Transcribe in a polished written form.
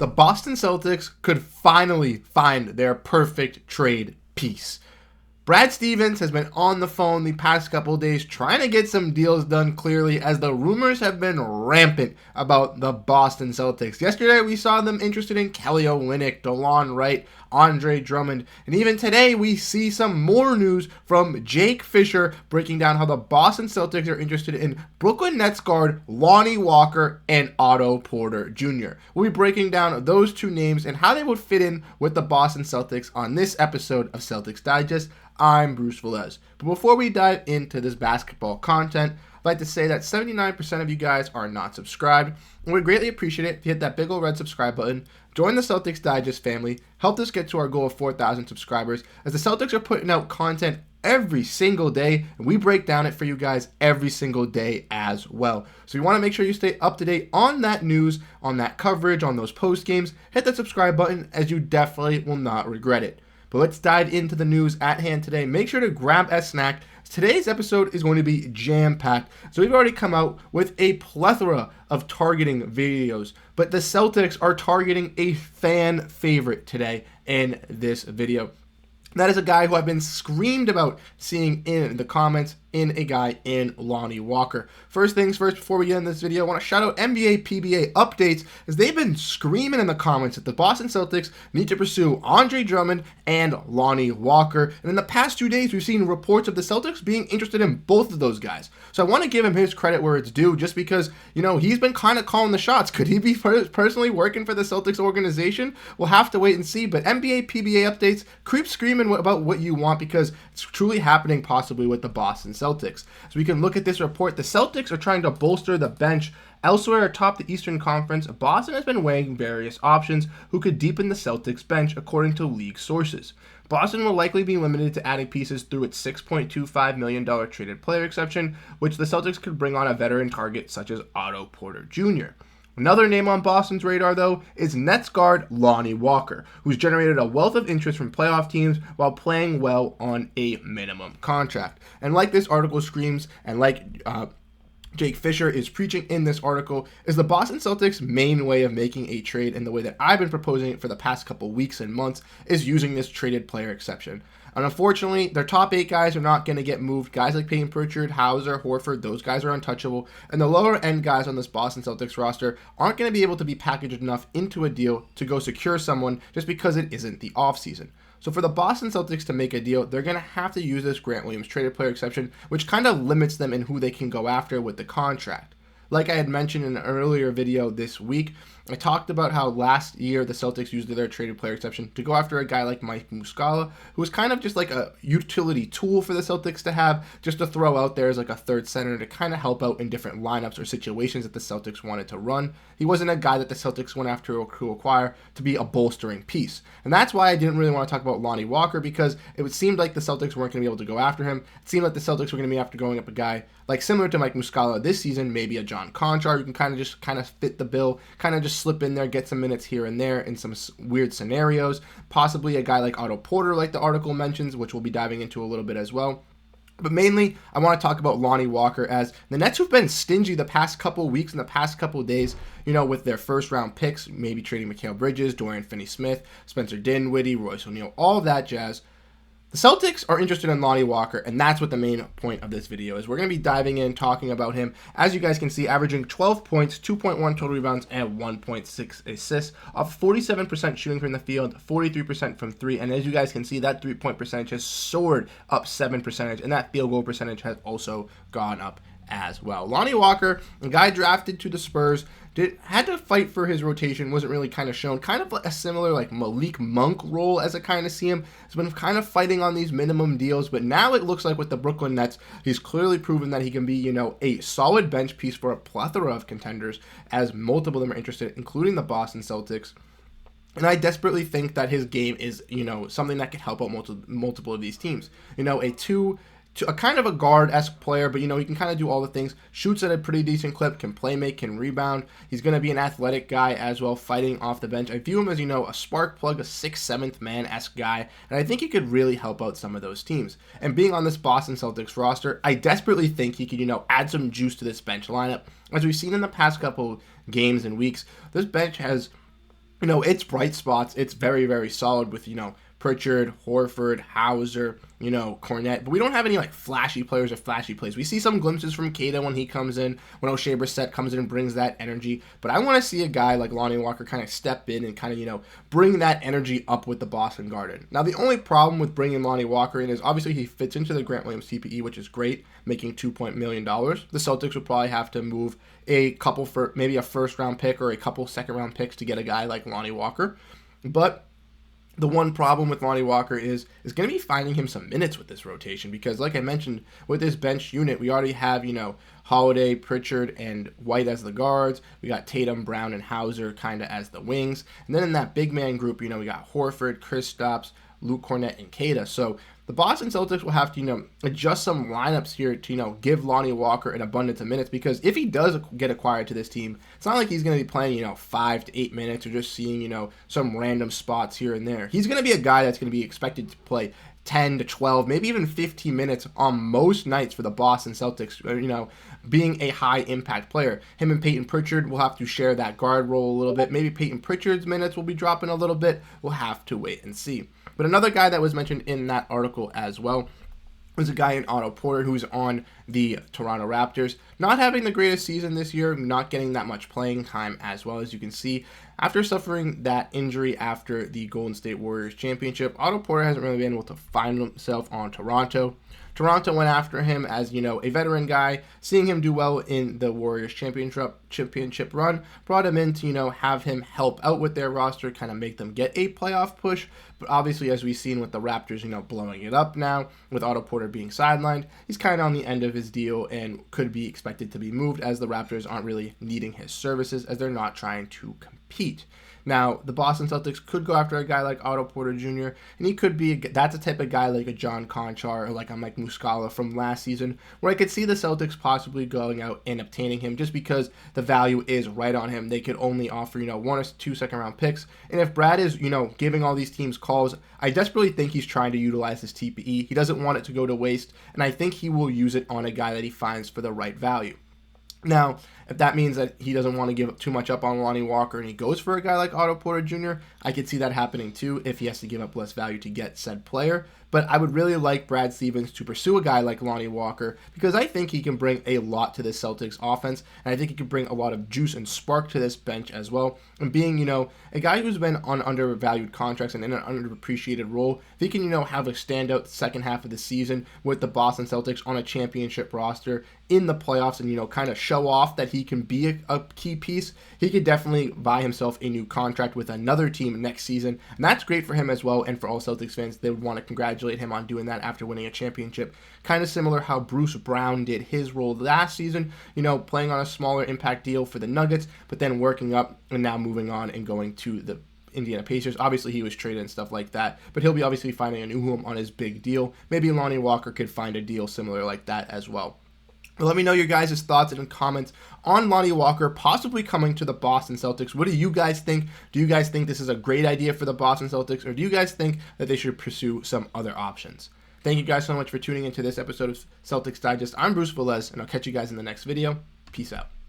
the Boston Celtics could finally find their perfect trade piece. Brad Stevens has been on the phone the past couple of days trying to get some deals done clearly, as the rumors have been rampant about the Boston Celtics. Yesterday we saw them interested in Kelly Olynyk, DeLon Wright, Andre Drummond, and even today we see some more news from Jake Fisher breaking down how the Boston Celtics are interested in Brooklyn Nets guard Lonnie Walker and Otto Porter Jr. We'll be breaking down those two names and how they would fit in with the Boston Celtics on this episode of Celtics Digest. I'm Bruce Veliz. But before we dive into this basketball content, I'd like to say that 79% of you guys are not subscribed, and we'd greatly appreciate it if you hit that big old red subscribe button, join the Celtics Digest family, help us get to our goal of 4,000 subscribers, as the Celtics are putting out content every single day, and we break down it for you guys every single day as well. So you want to make sure you stay up to date on that news, on that coverage, on those post games. Hit that subscribe button, as you definitely will not regret it. But let's dive into the news at hand today. Make sure to grab a snack. Today's episode is going to be jam-packed. So we've already come out with a plethora of targeting videos, but the Celtics are targeting a fan favorite today in this video. That is a guy who I've been screamed about seeing in the comments in a guy in Lonnie Walker. First things first, before we get in this video, I want to shout out NBA PBA updates, as they've been screaming in the comments that the Boston Celtics need to pursue Andre Drummond and Lonnie Walker. And in the past 2 days, we've seen reports of the Celtics being interested in both of those guys. So I want to give him his credit where it's due, just because, you know, he's been kind of calling the shots. Could he be personally working for the Celtics organization? We'll have to wait and see. But NBA PBA updates, keep screaming about what you want, because it's truly happening possibly with the Boston Celtics. So we can look at this report. The Celtics are trying to bolster the bench. Elsewhere atop the Eastern Conference, Boston has been weighing various options who could deepen the Celtics bench, according to league sources. Boston will likely be limited to adding pieces through its $6.25 million traded player exception, which the Celtics could bring on a veteran target such as Otto Porter Jr. Another name on Boston's radar, though, is Nets guard Lonnie Walker, who's generated a wealth of interest from playoff teams while playing well on a minimum contract. And like this article screams, and like Jake Fisher is preaching in this article, is the Boston Celtics' main way of making a trade, and the way that I've been proposing it for the past couple weeks and months, is using this traded player exception. And unfortunately, their top 8 guys are not going to get moved. Guys like Payton, Pritchard, Hauser, Horford, those guys are untouchable. And the lower end guys on this Boston Celtics roster aren't going to be able to be packaged enough into a deal to go secure someone, just because it isn't the offseason. So for the Boston Celtics to make a deal, they're going to have to use this Grant Williams traded player exception, which kind of limits them in who they can go after with the contract. Like I had mentioned in an earlier video this week, I talked about how last year the Celtics used their traded player exception to go after a guy like Mike Muscala, who was kind of just like a utility tool for the Celtics to have, just to throw out there as like a third center to kind of help out in different lineups or situations that the Celtics wanted to run. He wasn't a guy that the Celtics went after to acquire to be a bolstering piece. And that's why I didn't really want to talk about Lonnie Walker, because it seemed like the Celtics weren't going to be able to go after him. It seemed like the Celtics were going to be after going up a guy like similar to Mike Muscala this season, maybe a John Conchar, who can kind of fit the bill, kind of just slip in there, get some minutes here and there in some weird scenarios. Possibly a guy like Otto Porter, like the article mentions, which we'll be diving into a little bit as well. But mainly, I want to talk about Lonnie Walker, as the Nets, who've been stingy the past couple weeks and the past couple days, you know, with their first round picks, maybe trading Mikal Bridges, Dorian Finney-Smith, Spencer Dinwiddie, Royce O'Neal, all of that jazz. The Celtics are interested in Lonnie Walker, and that's what the main point of this video is. We're going to be diving in, talking about him. As you guys can see, averaging 12 points, 2.1 total rebounds, and 1.6 assists, off 47% shooting from the field, 43% from 3, and as you guys can see, that 3-point percentage has soared up 7%, and that field goal percentage has also gone up as well. Lonnie Walker, a guy drafted to the Spurs, had to fight for his rotation, wasn't really kind of shown. Kind of a similar like Malik Monk role as I kind of see him. He's been kind of fighting on these minimum deals, but now it looks like with the Brooklyn Nets, he's clearly proven that he can be, you know, a solid bench piece for a plethora of contenders, as multiple of them are interested, including the Boston Celtics. And I desperately think that his game is, you know, something that can help out multiple of these teams. You know, a kind of a guard-esque player, but, you know, he can kind of do all the things. Shoots at a pretty decent clip, can play make, can rebound. He's going to be an athletic guy as well, fighting off the bench. I view him as, you know, a spark plug, a 6th, 7th man-esque guy, and I think he could really help out some of those teams. And being on this Boston Celtics roster, I desperately think he could, you know, add some juice to this bench lineup. As we've seen in the past couple games and weeks, this bench has It's bright spots. It's very, very solid with, Pritchard, Horford, Hauser, Kornet. But we don't have any, flashy players or flashy plays. We see some glimpses from Kata when he comes in, when Oshae Brissett comes in and brings that energy. But I want to see a guy like Lonnie Walker kind of step in and kind of, bring that energy up with the Boston Garden. Now, the only problem with bringing Lonnie Walker in is obviously he fits into the Grant Williams TPE, which is great, making $2 million. The Celtics would probably have to move a couple for maybe a first-round pick or a couple second-round picks to get a guy like Lonnie Walker. But the one problem with Lonnie Walker is going to be finding him some minutes with this rotation because, like I mentioned, with this bench unit, we already have, Holiday, Pritchard, and White as the guards. We got Tatum, Brown, and Hauser kind of as the wings. And then in that big man group, we got Horford, Kristaps, Luke Kornet, and Kata. So the Boston Celtics will have to, adjust some lineups here to, give Lonnie Walker an abundance of minutes because if he does get acquired to this team, it's not like he's going to be playing, 5 to 8 minutes or just seeing, some random spots here and there. He's going to be a guy that's going to be expected to play 10 to 12, maybe even 15 minutes on most nights for the Boston Celtics, being a high impact player. Him and Payton Pritchard will have to share that guard role a little bit. Maybe Payton Pritchard's minutes will be dropping a little bit. We'll have to wait and see. But another guy that was mentioned in that article as well was a guy in Otto Porter who's on the Toronto Raptors. Not having the greatest season this year, not getting that much playing time as well as you can see. After suffering that injury after the Golden State Warriors championship, Otto Porter hasn't really been able to find himself on Toronto. Toronto went after him as, a veteran guy. Seeing him do well in the Warriors championship run brought him in to, have him help out with their roster, kind of make them get a playoff push. But obviously, as we've seen with the Raptors, blowing it up now, with Otto Porter being sidelined, he's kind of on the end of his deal and could be expected to be moved as the Raptors aren't really needing his services as they're not trying to compete. Now, the Boston Celtics could go after a guy like Otto Porter Jr., and he could be, that's a type of guy like a John Conchar or like a Mike Muscala from last season, where I could see the Celtics possibly going out and obtaining him just because the value is right on him. They could only offer, 1 or 2 second-round picks, and if Brad is, giving all these teams calls, I desperately think he's trying to utilize his TPE. He doesn't want it to go to waste, and I think he will use it on a guy that he finds for the right value. Now, if that means that he doesn't want to give too much up on Lonnie Walker and he goes for a guy like Otto Porter Jr., I could see that happening too if he has to give up less value to get said player. But I would really like Brad Stevens to pursue a guy like Lonnie Walker because I think he can bring a lot to this Celtics offense, and I think he can bring a lot of juice and spark to this bench as well. And being, a guy who's been on undervalued contracts and in an underappreciated role, if he can, have a standout second half of the season with the Boston Celtics on a championship roster in the playoffs and, kind of show off that he can be a key piece, he could definitely buy himself a new contract with another team next season. And that's great for him as well, and for all Celtics fans, they would want to congratulate him on doing that after winning a championship. Kind of similar how Bruce Brown did his role last season, playing on a smaller impact deal for the Nuggets, but then working up and now moving on and going to the Indiana Pacers. Obviously, he was traded and stuff like that, but he'll be obviously finding a new home on his big deal. Maybe Lonnie Walker could find a deal similar like that as well. But let me know your guys' thoughts and comments on Lonnie Walker possibly coming to the Boston Celtics. What do you guys think? Do you guys think this is a great idea for the Boston Celtics, or do you guys think that they should pursue some other options? Thank you guys so much for tuning into this episode of Celtics Digest. I'm Bruce Veliz, and I'll catch you guys in the next video. Peace out.